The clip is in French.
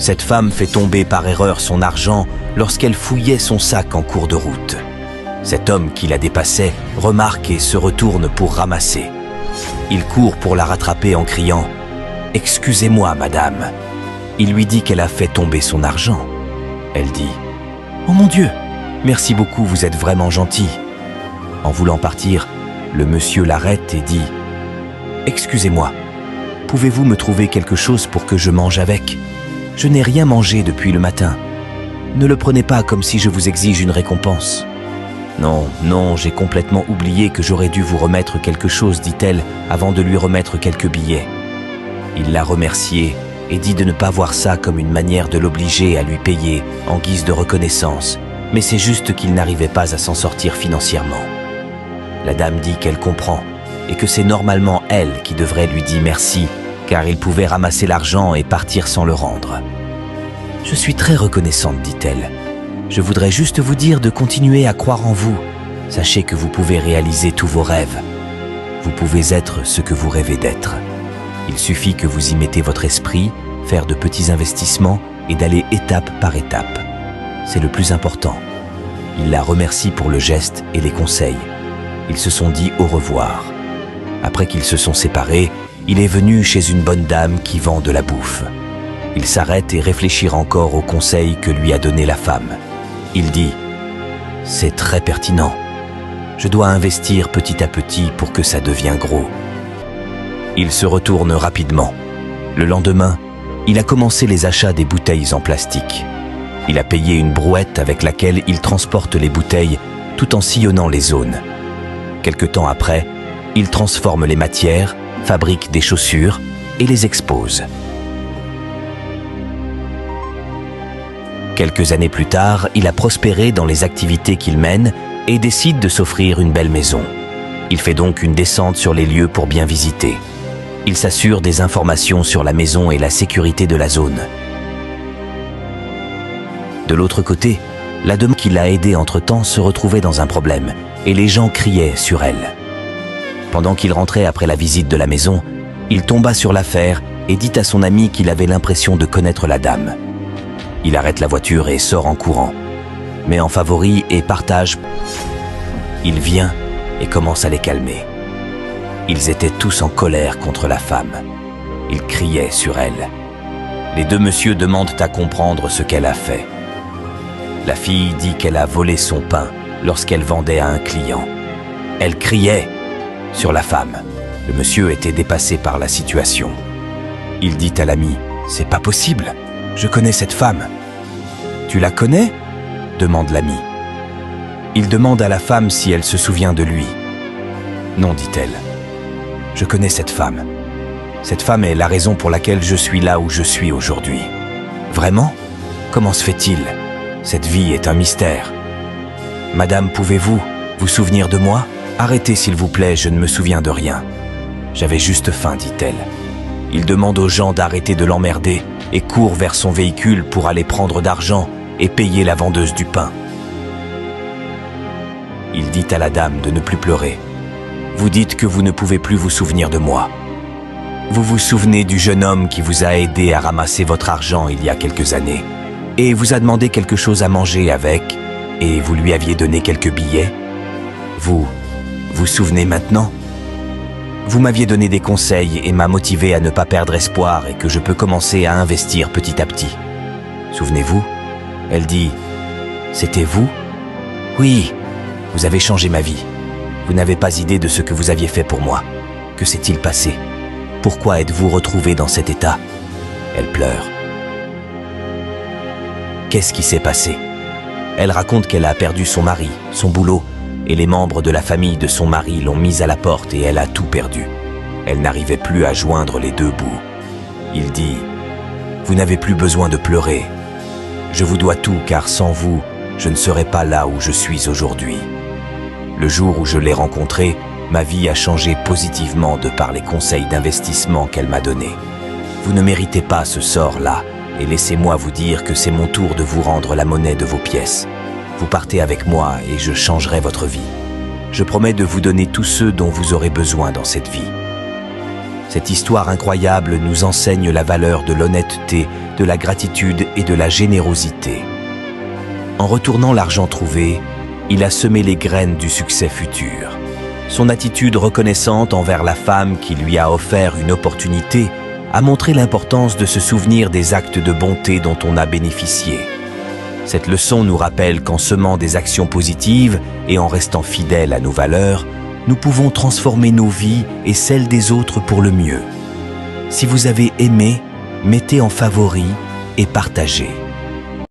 Cette femme fait tomber par erreur son argent lorsqu'elle fouillait son sac en cours de route. Cet homme qui la dépassait remarque et se retourne pour ramasser. Il court pour la rattraper en criant « Excusez-moi, madame ». Il lui dit qu'elle a fait tomber son argent. Elle dit « Oh mon Dieu, merci beaucoup, vous êtes vraiment gentil ». En voulant partir, le monsieur l'arrête et dit « Excusez-moi, pouvez-vous me trouver quelque chose pour que je mange avec ? Je n'ai rien mangé depuis le matin. Ne le prenez pas comme si je vous exige une récompense. » « Non, non, j'ai complètement oublié que j'aurais dû vous remettre quelque chose, dit-elle, avant de lui remettre quelques billets. Il l'a remerciée et dit de ne pas voir ça comme une manière de l'obliger à lui payer en guise de reconnaissance, mais c'est juste qu'il n'arrivait pas à s'en sortir financièrement. La dame dit qu'elle comprend et que c'est normalement elle qui devrait lui dire merci, car il pouvait ramasser l'argent et partir sans le rendre. « Je suis très reconnaissante, dit-elle. Je voudrais juste vous dire de continuer à croire en vous. Sachez que vous pouvez réaliser tous vos rêves. Vous pouvez être ce que vous rêvez d'être. Il suffit que vous y mettez votre esprit, faire de petits investissements et d'aller étape par étape. C'est le plus important. » Il la remercie pour le geste et les conseils. Ils se sont dit au revoir. Après qu'ils se sont séparés, il est venu chez une bonne dame qui vend de la bouffe. Il s'arrête et réfléchit encore aux conseils que lui a donné la femme. Il dit « C'est très pertinent. Je dois investir petit à petit pour que ça devienne gros. » Il se retourne rapidement. Le lendemain, il a commencé les achats des bouteilles en plastique. Il a payé une brouette avec laquelle il transporte les bouteilles tout en sillonnant les zones. Quelque temps après, il transforme les matières, fabrique des chaussures et les expose. Quelques années plus tard, il a prospéré dans les activités qu'il mène et décide de s'offrir une belle maison. Il fait donc une descente sur les lieux pour bien visiter. Il s'assure des informations sur la maison et la sécurité de la zone. De l'autre côté, la dame qui l'a aidé entre-temps se retrouvait dans un problème et les gens criaient sur elle. Pendant qu'il rentrait après la visite de la maison, il tomba sur l'affaire et dit à son ami qu'il avait l'impression de connaître la dame. Il arrête la voiture et sort en courant, met en favori et partage. Il vient et commence à les calmer. Ils étaient tous en colère contre la femme. Ils criaient sur elle. Les deux messieurs demandent à comprendre ce qu'elle a fait. La fille dit qu'elle a volé son pain lorsqu'elle vendait à un client. Elle criait sur la femme. Le monsieur était dépassé par la situation. Il dit à l'ami « C'est pas possible, je connais cette femme. »« Tu la connais ?» demande l'ami. Il demande à la femme si elle se souvient de lui. « Non, dit-elle. Je connais cette femme. Cette femme est la raison pour laquelle je suis là où je suis aujourd'hui. » « Vraiment ? Comment se fait-il ? Cette vie est un mystère. »« Madame, pouvez-vous vous souvenir de moi ? Arrêtez s'il vous plaît, je ne me souviens de rien. J'avais juste faim, dit-elle. Il demande aux gens d'arrêter de l'emmerder et court vers son véhicule pour aller prendre d'argent et payer la vendeuse du pain. Il dit à la dame de ne plus pleurer. Vous dites que vous ne pouvez plus vous souvenir de moi. Vous vous souvenez du jeune homme qui vous a aidé à ramasser votre argent il y a quelques années et vous a demandé quelque chose à manger avec et vous lui aviez donné quelques billets. Vous vous souvenez maintenant ? Vous m'aviez donné des conseils et m'a motivé à ne pas perdre espoir et que je peux commencer à investir petit à petit. Souvenez-vous ? Elle dit « C'était vous ? Oui, vous avez changé ma vie. Vous n'avez pas idée de ce que vous aviez fait pour moi. Que s'est-il passé ? Pourquoi êtes-vous retrouvé dans cet état ? » Elle pleure. Qu'est-ce qui s'est passé ? Elle raconte qu'elle a perdu son mari, son boulot, et les membres de la famille de son mari l'ont mise à la porte et elle a tout perdu. Elle n'arrivait plus à joindre les deux bouts. Il dit « Vous n'avez plus besoin de pleurer. Je vous dois tout car sans vous, je ne serais pas là où je suis aujourd'hui. Le jour où je l'ai rencontrée, ma vie a changé positivement de par les conseils d'investissement qu'elle m'a donnés. Vous ne méritez pas ce sort-là et laissez-moi vous dire que c'est mon tour de vous rendre la monnaie de vos pièces. Vous partez avec moi et je changerai votre vie. Je promets de vous donner tous ceux dont vous aurez besoin dans cette vie. Cette histoire incroyable nous enseigne la valeur de l'honnêteté, de la gratitude et de la générosité. En retournant l'argent trouvé, il a semé les graines du succès futur. Son attitude reconnaissante envers la femme qui lui a offert une opportunité a montré l'importance de se souvenir des actes de bonté dont on a bénéficié. Cette leçon nous rappelle qu'en semant des actions positives et en restant fidèles à nos valeurs, nous pouvons transformer nos vies et celles des autres pour le mieux. Si vous avez aimé, mettez en favori et partagez.